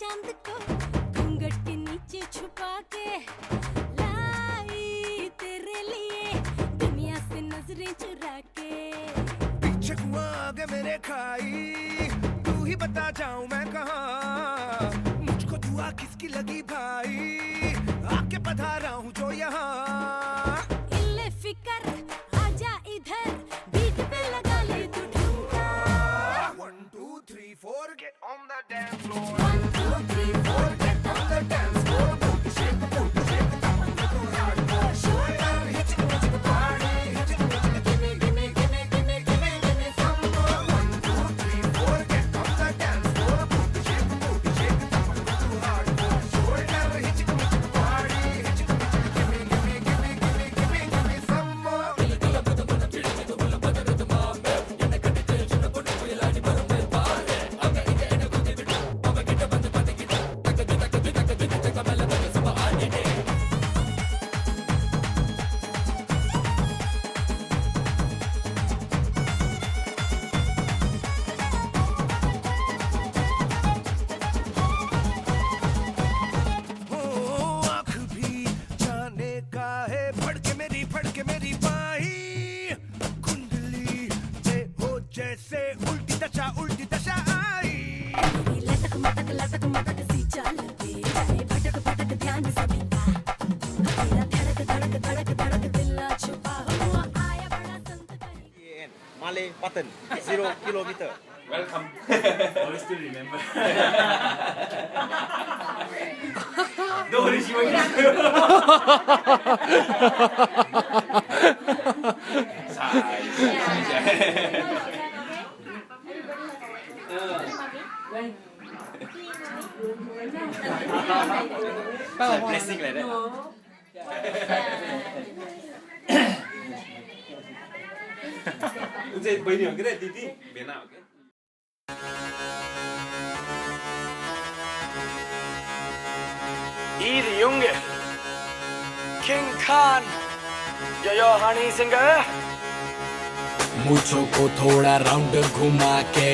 चांद को घूंघट के नीचे छुपा के लाई तेरे लिए दुनिया से नजरें चुरा के। पीछे कुआं आगे मेरे खाई, तू ही बता जाऊं मैं कहाँ, मुझको दुआ किसकी लगी भाई, आके पधारा हूँ जो यहाँ। इल्ले फिकर आजा इधर, बीट पे लगा ले तू ठुमका। 1 2 3 4 get on the dance floor। 1 2 3 4 get on the dance floor। Booty shake, tap on the hardcore shoulder, hit it with the party, hit it with the gimme, gimme, gimme, gimme, gimme, gimme some more। 1 2 3 4 get on the dance floor। Booty shake, tap on the hardcore shoulder, hit it with the party, hit it with the gimme, gimme, gimme, gimme, gimme, gimme some more। आँख भी जाने का है, फड़के मेरी बाही, कुंडली से हो जैसे उल्टी दशा आई। मेरी लटक मटक सी चाल पे जाए भटक भटक ध्यान सभी का, तेरा धड़क धड़क धड़क दिल ना छुपा हुआ आया बड़ा संत कहीं। Malay Button 0 kilometer. Welcome. Always still remember. Don't worry, she won't get you. Blessing like that. Unsay bini ang kira titi. Bena okay. Id Junge, King Khan, yo Honey Singh. मुझो को थोड़ा राउंड घुमा के,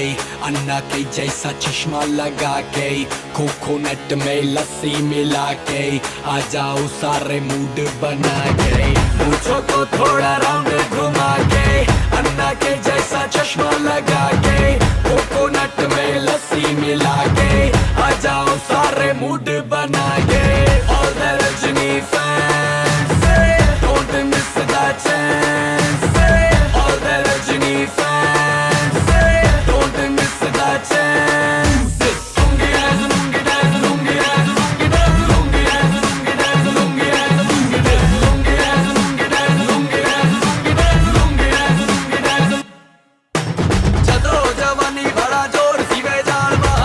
अन्ना के जैसा चश्मा लगा के, कोकोनट में लस्सी मिला के, आ जाओ सारे मूड बना के। मुझो को थोड़ा राउंड घुमा के, अन्ना के जैसा चश्मा लगा के, कोकोनट में लस्सी मिला के, आ जाओ सारे मूड बना के। All the Rajini fans say, don't miss the chance। All the Rajini fans say, don't miss the chance। Lungi dance, lungi dance, lungi dance, lungi dance, lungi dance, lungi dance, lungi dance, lungi dance, lungi dance, lungi dance, lungi dance, lungi dance, lungi dance, lungi dance। जदो जवानी बड़ा जोर C way जालवा,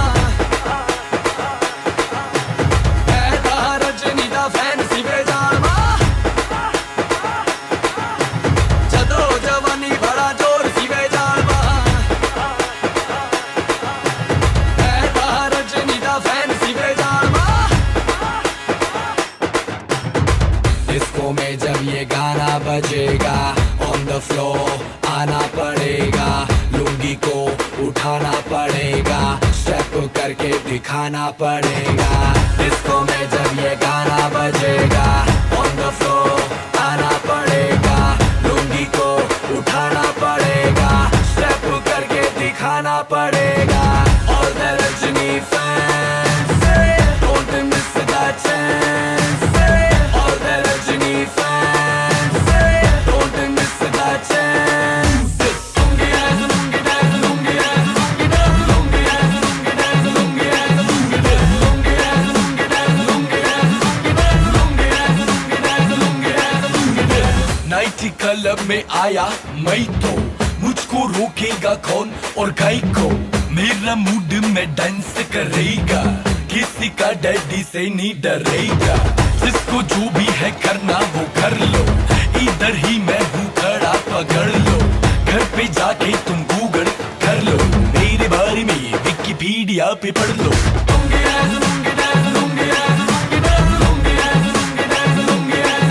ऐसा रजनी दा fan C way जालवा। जदो जवानी बड़ा जोर C way जालवा, ऐसा रजनी दा फैन सी वे जालवा। डिस्को में जब ये गाना बजेगा, ऑन द फ्लोर आना पड़ेगा, लुंगी को उठाना पड़ेगा, स्टेप करके दिखाना पड़ेगा। डिस्को में जब ये गाना बजेगा, ऑन द फ्लोर आना पड़ेगा, लुंगी को उठाना पड़ेगा, स्टेप करके दिखाना पड़ेगा। All the Rajini fans say, don't miss the chance। All the Rajini fans say, don't miss the chance। Lungi dance, lungi dance, lungi dance, lungi dance, lungi dance, lungi dance, lungi dance, lungi dance, lungi dance, lungi dance, lungi dance, lungi dance, lungi dance, lungi dance, lungi dance, lungi dance। Night club में आया मैं तो, मुझको रोकेगा कौन और गाय को, मेरा mood में डांस करेगा, किसी का डैडी से नहीं डरेगा। जिसको जो भी है करना वो कर लो, इधर ही मैं हूँ खड़ा पकड़ लो, घर पे जाके तुम गूगल कर लो, मेरे बारे में विकिपीडिया पे पढ़ लो। Lungi dance, lungi dance, lungi dance, lungi dance, lungi dance, lungi dance, lungi dance,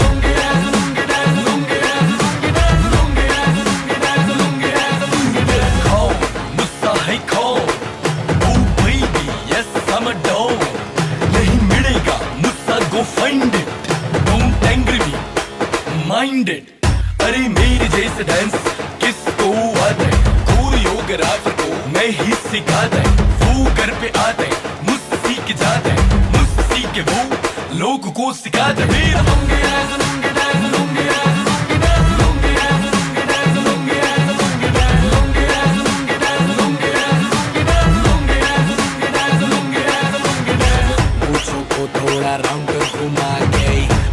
lungi dance, lungi dance, lungi dance, lungi dance, lungi dance, lungi dance, lungi dance, lungi dance, lungi dance। कौन मुझसा है कौन? Oh baby, yes I'm branded. अरे मेरे जैसे डांस किसको आता है, कोरियोग्राफर को मैं ही सिखाता है। वो घर पे आता है, मुझसे सीख जाता है, मुझसे सीख के वो लोगों को सिखाता है। फिर लूंगी डांस, लूंगी डांस, लूंगी डांस, लूंगी डांस, लूंगी डांस, लूंगी डांस, लूंगी डांस, लूंगी डांस, लूंगी डांस, लूंगी डांस, लूंगी डांस, लूंगी डांस, लूंगी डांस, लूंगी डांस, लूंगी डांस, लूंगी डांस। मूंछों को थोड़ा राउंड घुमा के,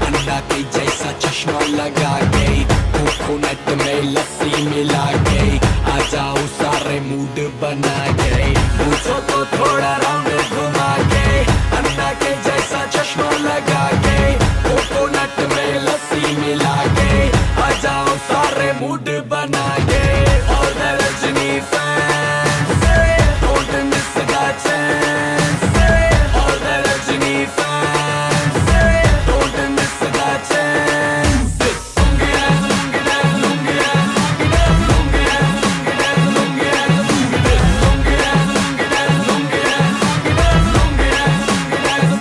अंडा के जैसा चश्मा लगा के, कोकोनट में लस्सी मिला के, आ जाओ सारे मूड बना के। मूंछों को थोड़ा राउंड घुमा के, अंडा के जैसा चश्मा लगा के, कोकोनट में लस्सी मिला के, आ जाओ सारे मूड बना के। All the Rajini fans, don't miss the chance. All the Rajini fans, don't miss the chance. Lungi dance, lungi dance, lungi dance, lungi dance, lungi dance, lungi dance, lungi dance, lungi dance, lungi dance, lungi dance, lungi dance, lungi dance, lungi dance, lungi dance.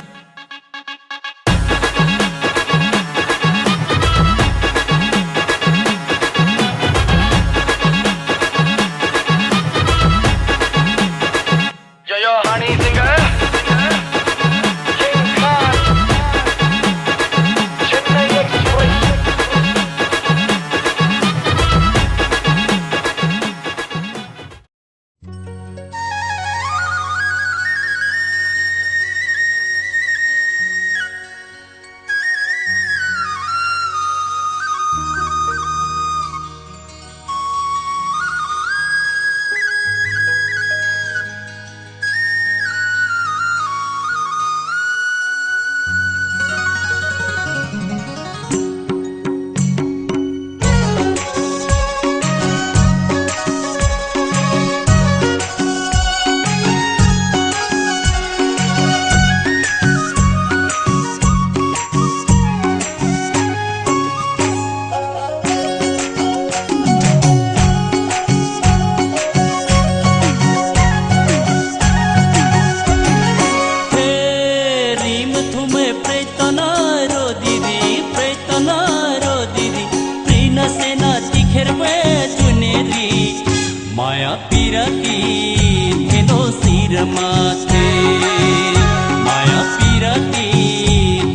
Yo, honey singer, King Khan, Chennai Express. माया पिरती धेनो सिर माथे, माया पिरती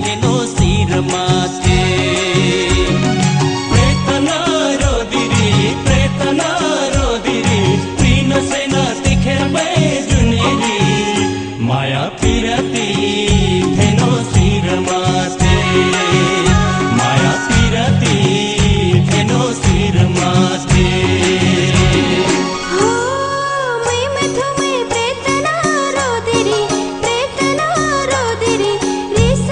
धेनो सिर माथे। प्रेतना रोदिरी preen सेना तिखेर जुनेरी, माया पिरती धेनो सिर माथे, माया पिरती धेनो सिर माथे। प्रेतना रोदिरी रिस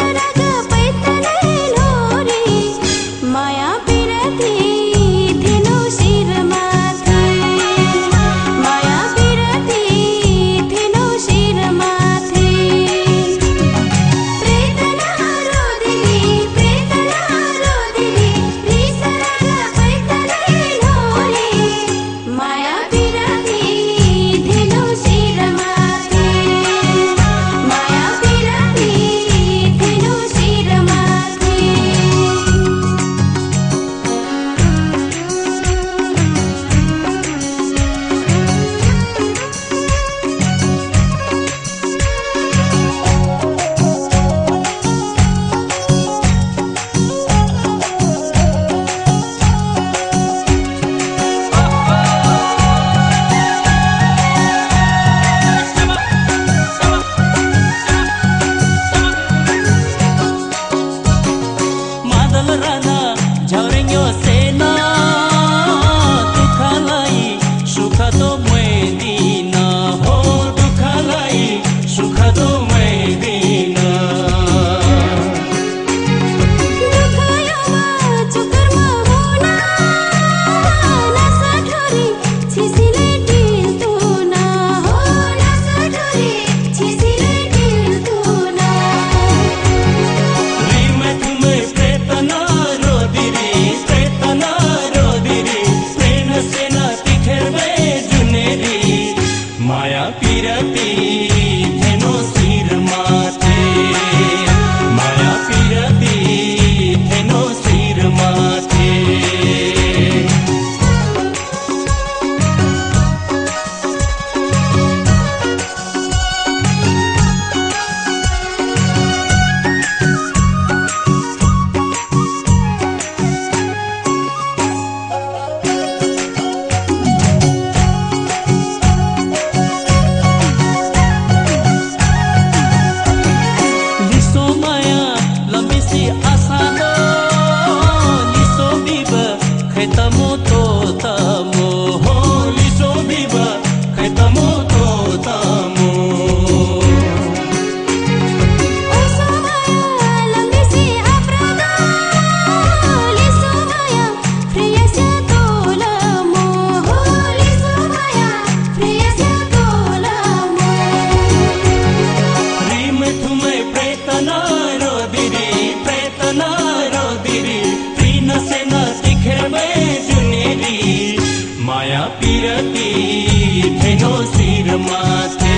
पिरती धेनो शिर माथे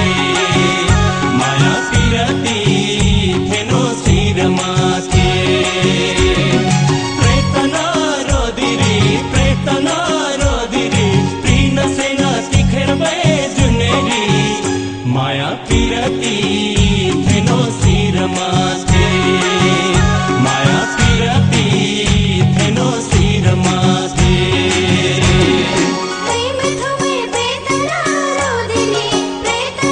माया पिरती धेनो शिर माथे प्रेतना रोदिरी प्रीन सेना तिखेर भए जुनेरी माया पिरती धेनो शिर माथे माया पिरती धेनो शिर माथे प्रेम तुम्हें बेतना रोदिनी प्रेतना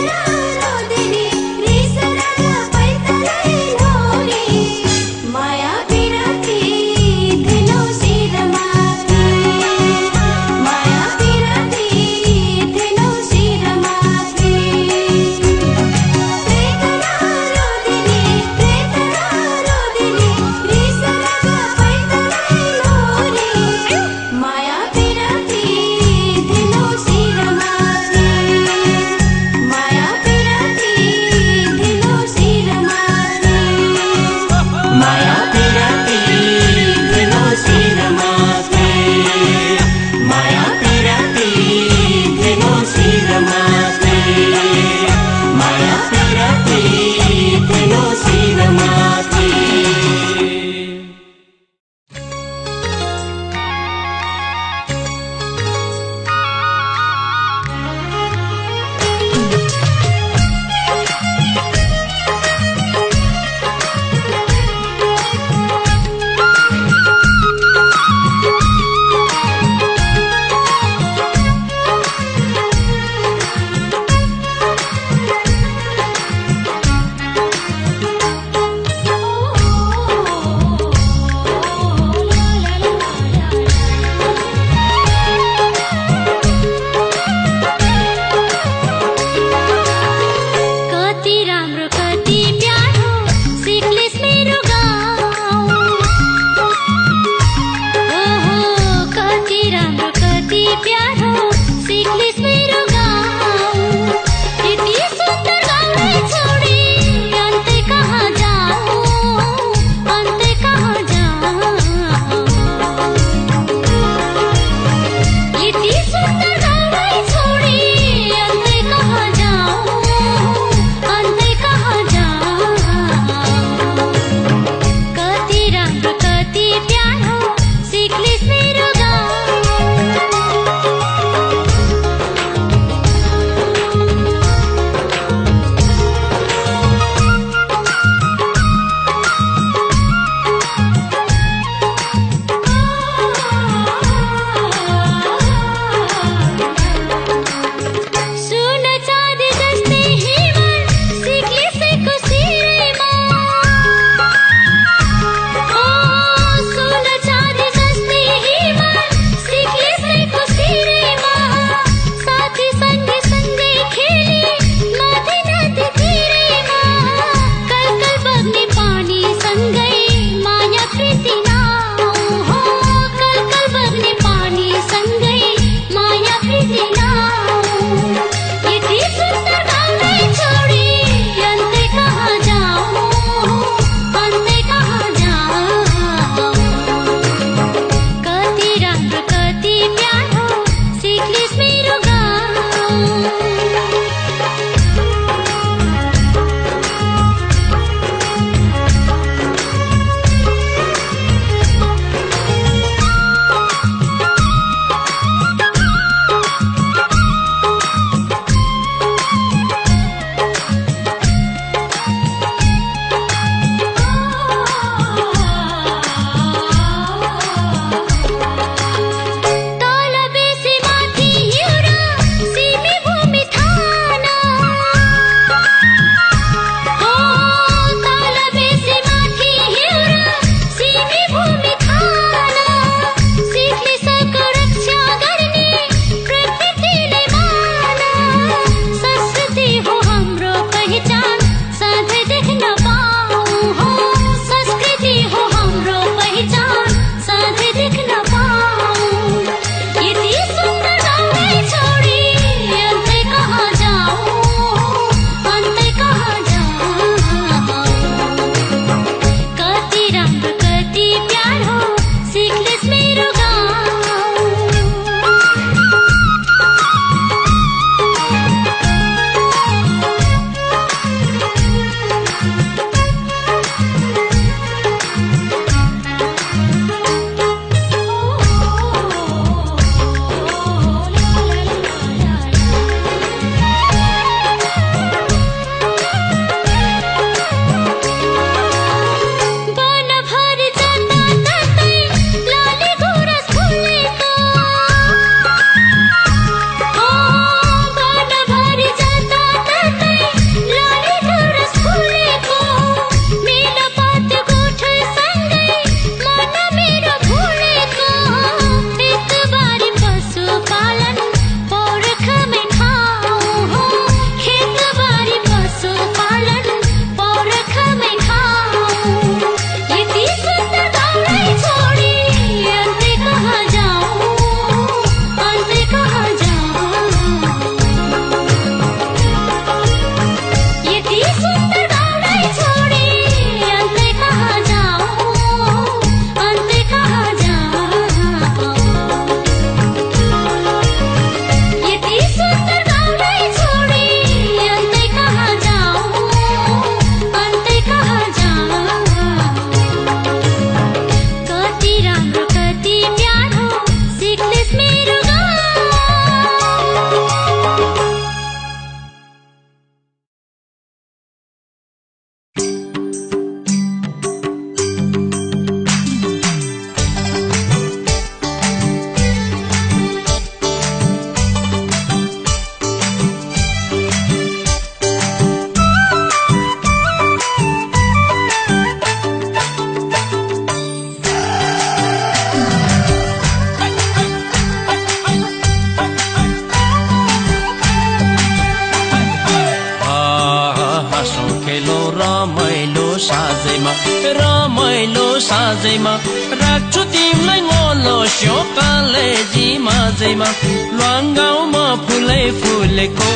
रमाइलो साँझैमा राख्छु तिमीलाई ngolo स्यो कलेजी माझैमा ल्वाङ गाउँमा फुलै फुलेको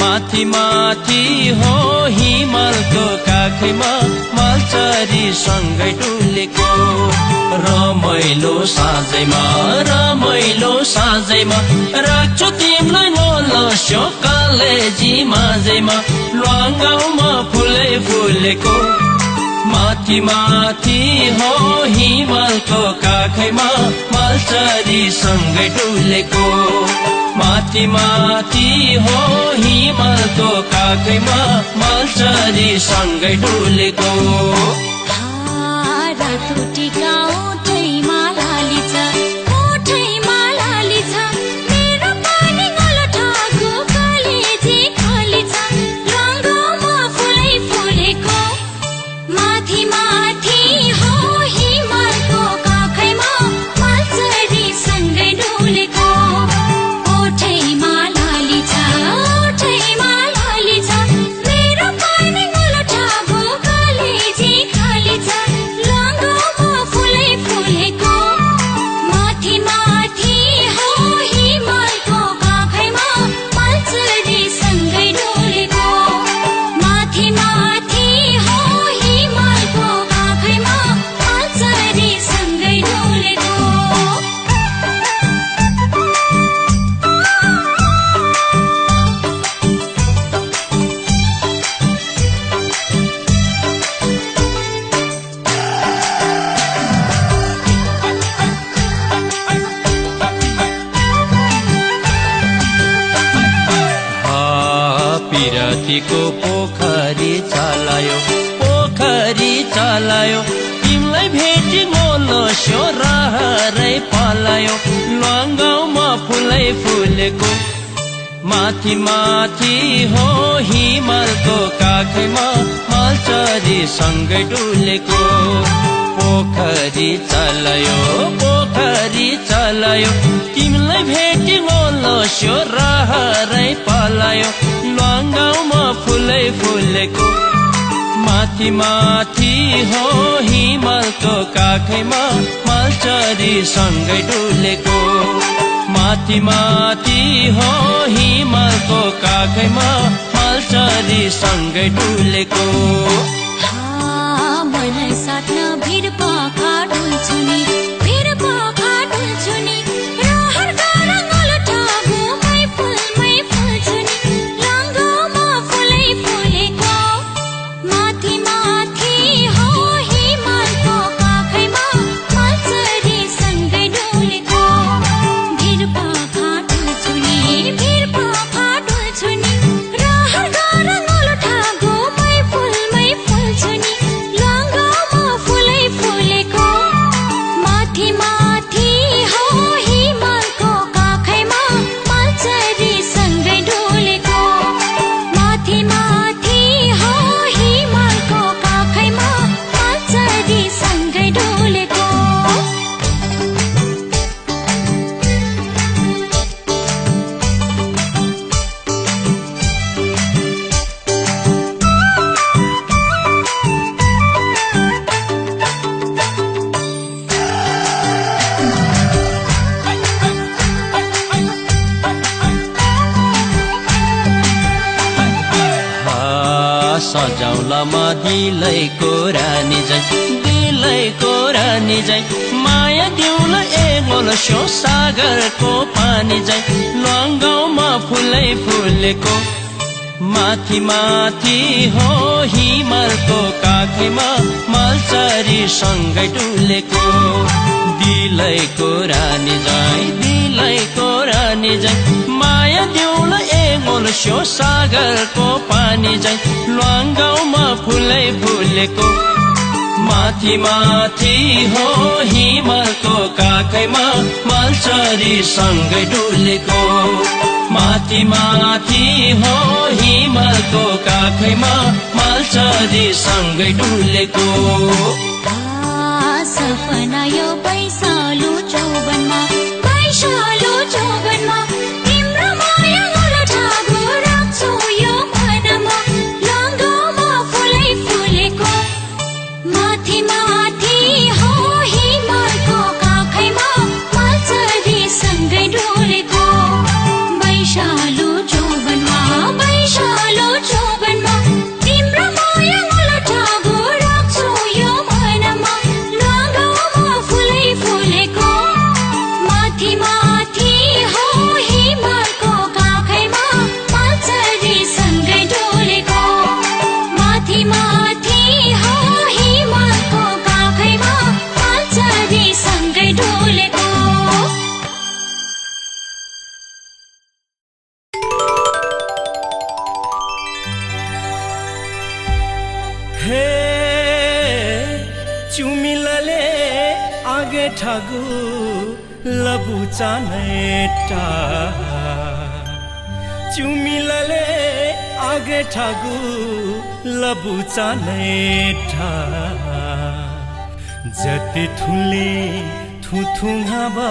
माथि माथि हो हिमालको काखैमा मालचरी सँगै डुलेको रमाइलो साँझैमा राख्छु तिमीलाई ngolo स्यो कलेजी माझैमा ल्वाङ गाउँमा फुलै फुलेको माथि माथि हो हिमालको काखैमा मालचरी सँगै डुलेको माथि माथि हो हिमालको काखैमा मालचरी सँगै डुलेको रातो टिका ओठैमा लाली छ मेरो पानी गोलठाको कलेजी खाली छ रङ्गमा फुलै फुलेको माथि माथि हो हिमालको काखैमा मालचरी सँगै डुलेको ओठैमा लाली छ मेरो पानी गोलठाको कलेजी खाली छ रङ्गमा फुलै फुलेको माथि माथि हो हिमालको काखैमा मालचरी सँगै डुलेको माथि माथि हो हिमालको काखैमा मालचरी सँगै डुलेको पिरतीको पोखरी चलायो तिमीलाई भेटी ngolo स्यो रहरै पलायो ल्वाङ गाउँमा फुलै फुलेको माथि माथि हो हिमालको काखैमा मालचरी सँगै डुलेको पोखरी चलायो तिमीलाई भेटी ngolo स्यो रहरै पलायो ल्वाङ गाउँमा फुलै फुलेको माथि माथि हो हिमालको काखैमा मालचरी सँगै डुलेको माथि माथि हो हिमालको काखैमा मालचरी सँगै डुलेको मलाई साट्न भिड पाखा डुल्छु नि रहर गारा गोलठाको मै फुल्छु नि रङ्गमा फुलै फुलेको माथि माथि हो हिमालको काखैमा मालचरी सँगै डुलेको भिड पाखा डुल्छु नि रहर गारा गोलठाको मै फुल्छु नि रङ्गमा फुलै फुलेको माथि माथि हो हिमालको काखैमा मालचरी सँगै डुलेको माथि माथि हो हिमालको काखैमा मालचरी सँगै डुलेको सजाउलामा दिलैको रानी जाइ माया दिउला ngolo स्यो सागरको पानी जाइ ल्वाङ गाउँमा फुलै फुलेको माथि माथि हो हिमालको काखैमा मालचरी सँगै डुलेको दिलैको रानी जाइ माया दिउला ngolo स्यो सागरको पानी जाइ ल्वाङ गाउँमा फुलै फुलेको माथि माथि हो हिमालको काखैमा मालचरी सँगै डुलेको माथि माथि हो हिमालको काखैमा मालचरी सँगै डुलेको सपना यो बैशालु चौबनमा तिम्रो माया गोलठाको राख्छु यो मनमा रङ्गमा फुलै फुलेको चुमिलले आगे ठागु लबु चानेटा चुमिलले आगे ठागु लबु चानेटा जति थुले थुथुङाबा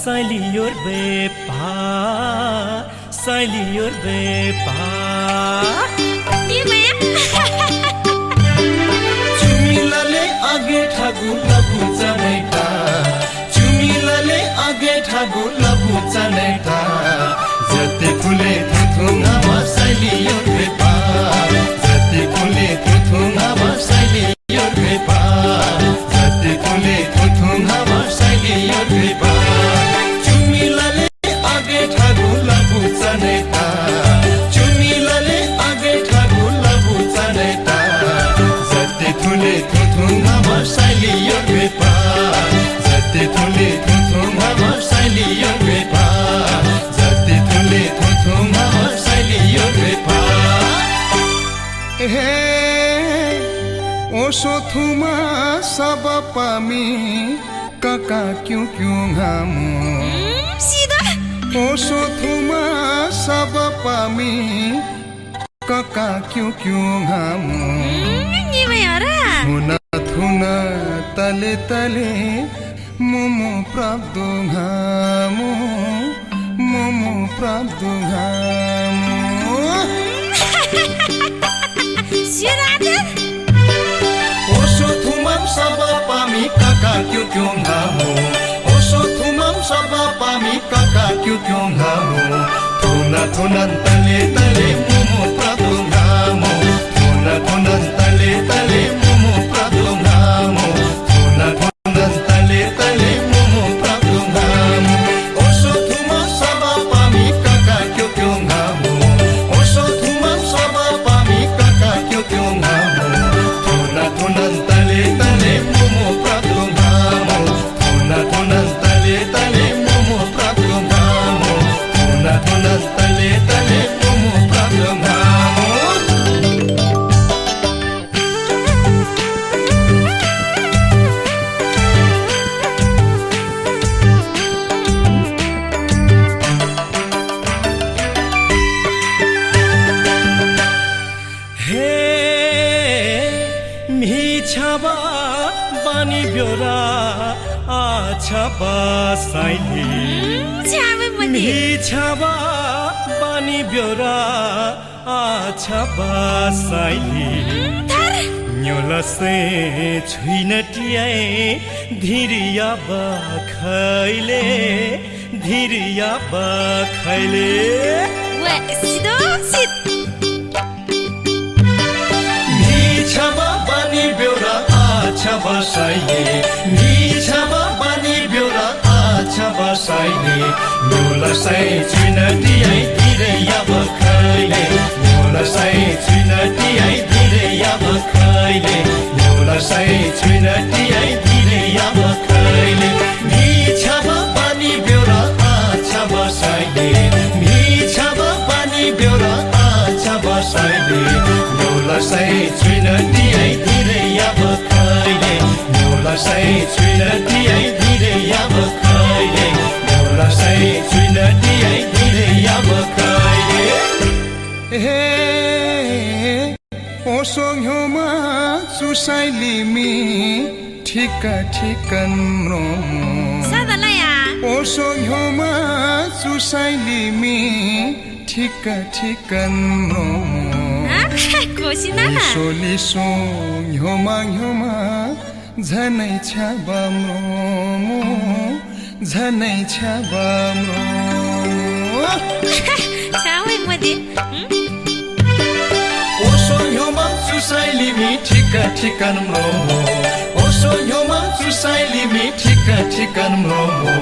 साइलियोर बेपा साइलियोर बेपा चुमिलले आगे ठागु लबु चानेटा चुमिलले आगे ठागु लबु चानेटा जति फुले थुथुङाबा साइलियोर बेपा जति फुले थुथुङाबा साइलियोर बेपा जति फुले थुथुङाबा साइलियोर बेपा चुमिलले आगे ठागु लबु चानेटा चुमिलले आगे ठागु लबु चानेटा जति फुले थुथुङाबा साइलियोर बेपा जति फुले थुथुङाबा साइलियोर बेपा जति फुले थुथुङाबा साइलियोर बेपा हे ओसो थुमा सब पामी काका क्यों क्यों घामु ओसो थुमा सब पामी काका क्यों क्यों घामु थुना थुना तले तले मोमो प्राप्त घामु मोमो प्राप्त घामु ओसो थुमम सब पामी काका क्यों क्यों घामु ओसो थुमम सब पामी काका क्यों क्यों घामु थुना थुना तले तले मोमो प्राप्त घामु थुना थुना तले तले मोमो प्राप्त घामु थुना थुना तले तले मोमो प्राप्त घामु ओसो थुमम सब पामी काका क्यों क्यों घामु ओसो थुमम सब पामी काका क्यों क्यों घामु थुना थुना तले तले मोमो प्राप्त घामु थुना थुना तले तले मोमो प्राप्त घामु थुना थुना तले तले मोमो प्राप्त घामु हे मिछाबा बानी ब्योरा आछाबा साइली मिछाबा बानी ब्योरा आछाबा साइली न्योलसे छुइनटियाए धिरिया बखैले धिरिया बखैले मिछाबा बानी ब्योरा आछाबा साइली मिछाबा बानी ब्योरा आछाबा साइली न्योलसै छुइनटियाए धिरिया बखैले न्योलसै छुइनटियाए धिरिया बखैले न्योलसै छुइनटियाए धिरिया बखैले मिछाबा बानी ब्योरा आछाबा साइली मिछाबा बानी ब्योरा आछाबा साइली न्योलसै छुइनटियाए धिरिया बखैले न्योलसै छुइनटियाए धिरिया बखैले न्योलसै छुइनटियाए धिरिया बखैले हे ओसो ह्योमा सुसाइली मी ठिका ठिकन रोमो ओसो ह्योमा सुसाइली मी ठिका ठिकन रोमो लिसो लिसो ह्योमा ह्योमा झनै छ्याबाम रोमो झनै छ्याबाम रोमो ओसो ह्योमा सुसाइली मी ठिका ठिकन रोमो ओसो ह्योमा सुसाइली मी ठिका ठिकन रोमो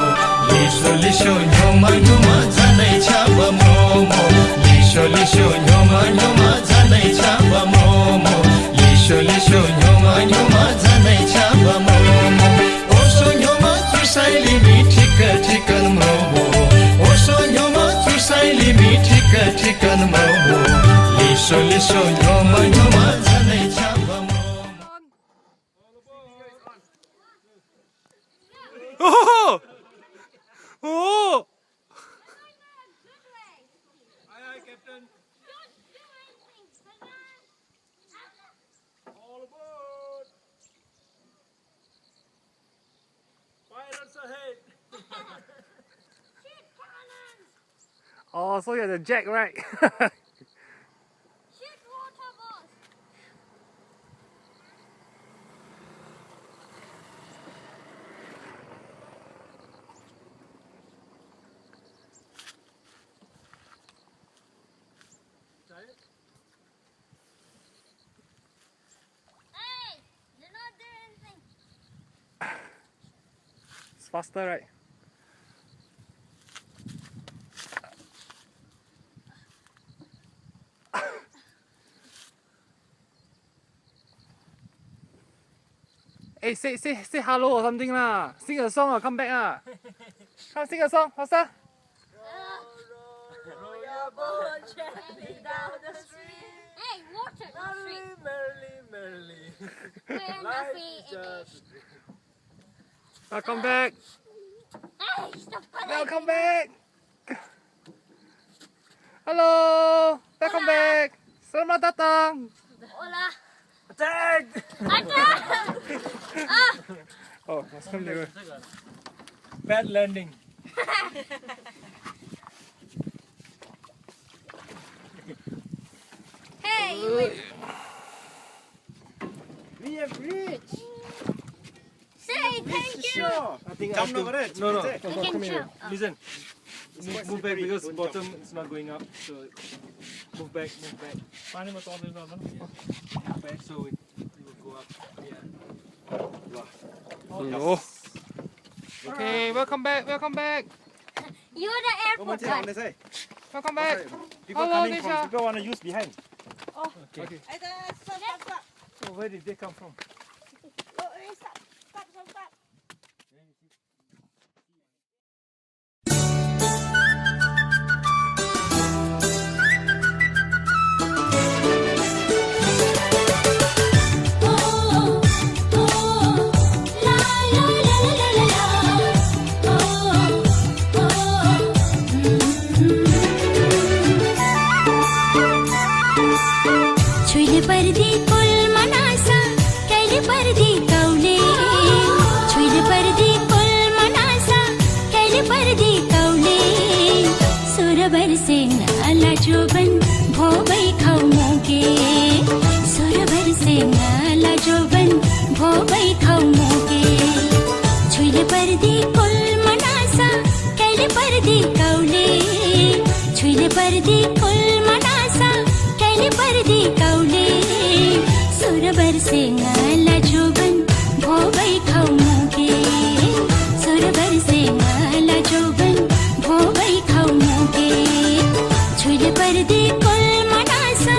लिसो लिसो ह्योमा ह्योमा झनै छ्याबाम रोमो लिसो लिसो ह्योमा ह्योमा झनै छ्याबाम रोमो लिसो लिसो ह्योमा ह्योमा झनै छ्याबाम रोमो ओसो ह्योमा सुसाइली मी ठिका ठिकन रोमो ओसो ह्योमा सुसाइली मी ठिका ठिकन रोमो लिसो लिसो ह्योमा ह्योमा झनै छ्याबाम रोमो รู้ Oh, so you're the jack, right? It's faster, right? Hey, say hello or something lah. Sing a song or come back ah. Come sing a song, faster. Hey, water down the street. We're nothing. Welcome back. Hey, stop pulling Welcome me. back. Hello. Welcome back. Selamat datang. Hola. Attack. Attack! Ah! Oh, must come nearer. Bad landing. Hey, you wait. We have reached. Say thank you. I think Jump over it. No, no. Is it? You can Come here. jump. Oh. Listen. quite Move back slippery. because Don't bottom jump. is not going up. So move back, move back. Move back so it will go up. Yeah. Oh. Okay, welcome back, welcome back. You're the airport On guy. this side. Welcome back. People Hello, coming Nisha. from, people want to use behind. Okay. So where did they come from? छुइले पर्दी कुल मनासा कैले पर्दी कौले छुइले पर्दी कुल मनासा कैले पर्दी कौले सुरबर से नाला जोबन भोबै खौमोगे सुरबर से नाला जोबन भोबै खौमोगे छुइले पर्दी कुल मनासा कैले पर्दी कौले छुइले पर्दी कुल मनासा कैले पर्दी कौले सुरबर से नाला जोबन भोबै खौमोगे सुरबर से नाला जोबन भोबै खौमोगे छुइले पर्दी कुल Manasa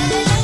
la la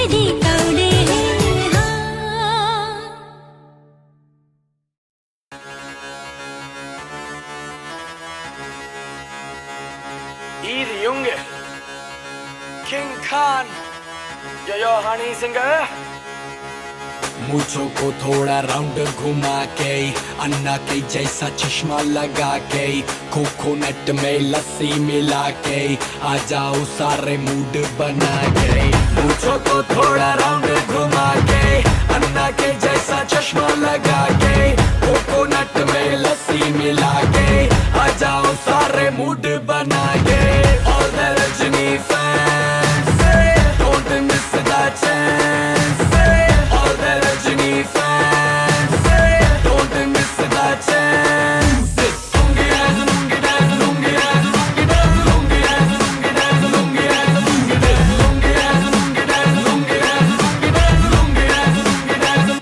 बिर्सिदी कौडे Easy Junge, King Khan, yo honey singer. मुझो को थोड़ा राउंड घुमा के अन्ना के जैसा चश्मा लगा के कोकोनट में लस्सी मिला के आ जाओ सारे मूड बना के मुझो को थोड़ा राउंड घुमा के अन्ना के जैसा चश्मा लगा के कोकोनट में लस्सी मिला के आ जाओ सारे मूड बना के All the Rajini fans say don't miss that chance All the Rajini fans say don't miss that chance Lungi as lungi dance lungi as lungi dance lungi as lungi dance lungi as lungi dance lungi as lungi dance lungi as lungi dance lungi as lungi dance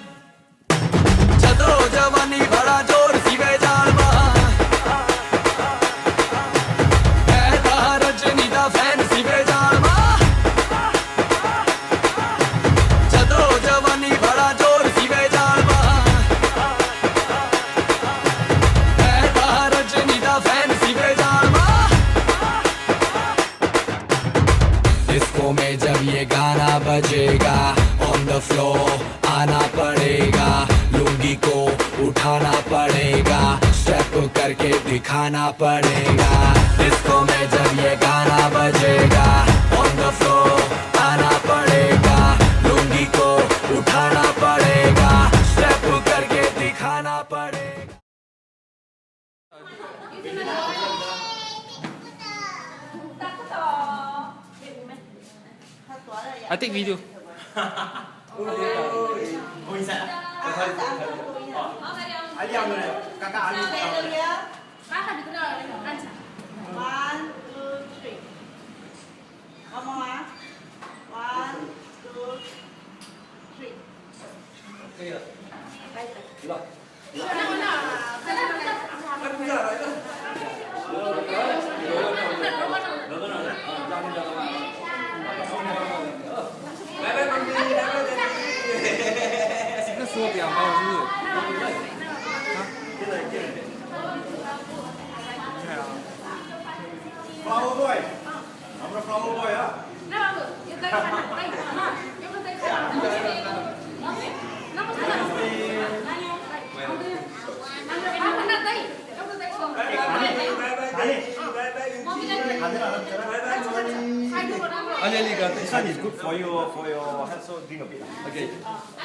Chadro jawani bada jor sive jalma Ehta Rajini da fan sive jalma Chadro jawani bada jor sive jalma Ehta Rajini da fan sive jalma disco में जब ये गाना बजेगा on the floor आना पड़ेगा लुंगी को उठाना पड़ेगा step करके दिखाना पड़ेगा डिस्को में जब ये गाना बजेगा ऑन द फ्लोर आना पड़ेगा लुंगी को उठाना पड़ेगा स्टेप करके दिखाना पड़ेगा I take video. Ali yang mana? Kakak Ali. One, two, three. One more. One, two, three.那时候表包是不是？Flower boy. Apa flower boy ah? This one is good for your health, so drink a bit. Okay.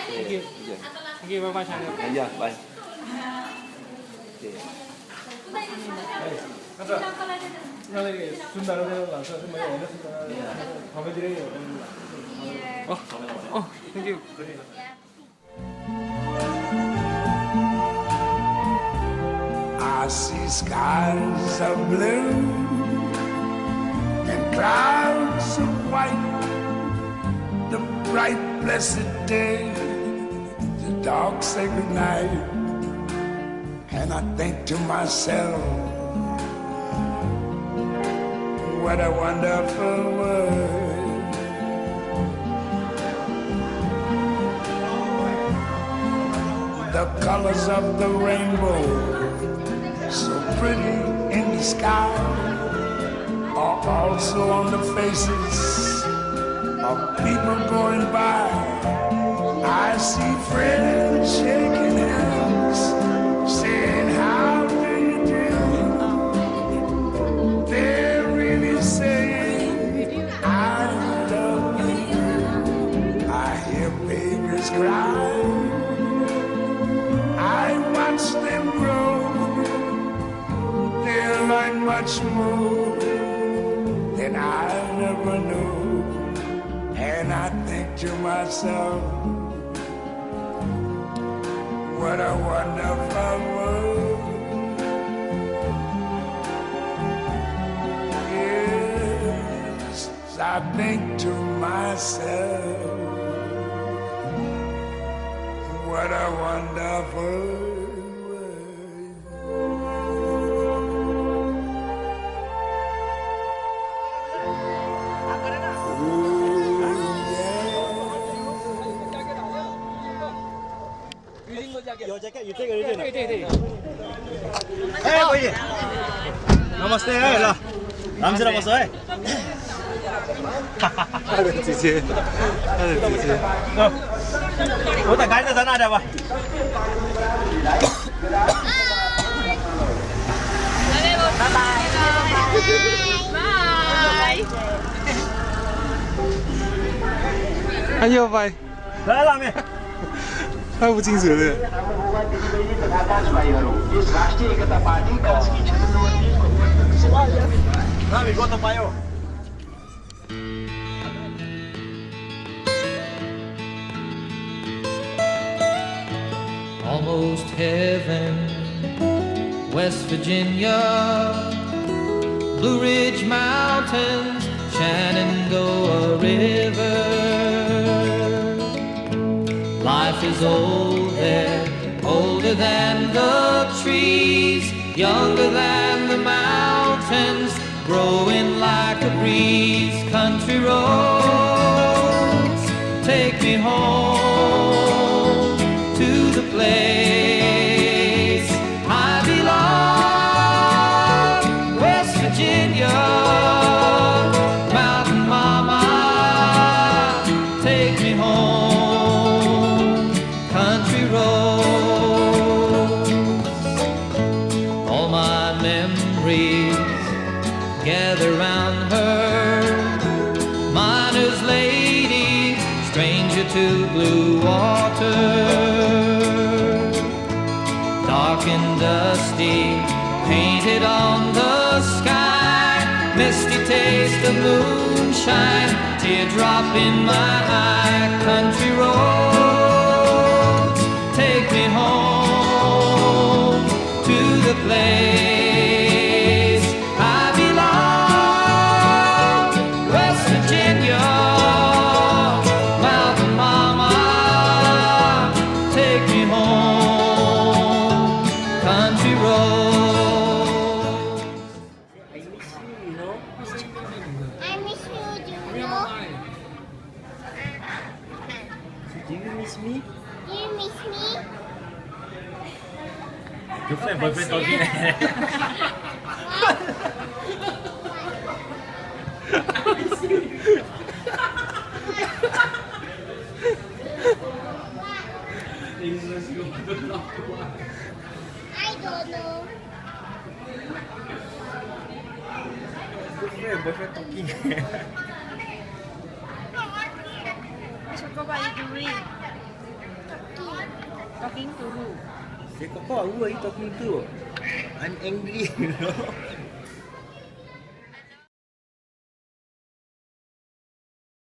Thank you. Thank you. Bye bye, China. Yeah, bye. Oh, thank you. I see skies of blue and clouds of white, the bright blessed day, the dark sacred night, and I think to myself, what a wonderful world. The colors of the rainbow, so pretty in the sky, are also on the faces of people going by. I see friends shaking hands, saying, how do you do? They're really saying, I love you. I hear babies cry, I watch them grow. They'll learn much more than I never knew. And I think to myself, what a wonderful world. Yes, I think to myself, what a wonderful world. Ooh, yeah. Your jacket you take already. 对对对。哎，可以。Namaste 哎啦，咱们知道吗？谁？他的姐姐，我等开着在那的吧。哎呦喂，来上面，看不清楚了。那你给我拍哟。 Almost heaven, West Virginia, Blue Ridge Mountains, Shenandoah River. Life is old there, older than the trees, younger than the mountains, growing like a breeze. Country roads, take me home to the place I belong, West Virginia, Mountain Mama, take me home, country roads. All my memories gather round her, miner's lady, stranger to blue water. Dark and dusty, painted on the sky, misty taste of moonshine, teardrop in my eye. Country roads, take me home to the place I belong, West Virginia, Mountain Mama, take me home, country roads. I miss you, do you know? Do you miss me? Do you miss me? Girlfriend, boyfriend talking. I don't know. Girlfriend, boyfriend talking. Choco, what are you doing? Talking to who? Say, Coco, who are you talking to? I'm angry, you know.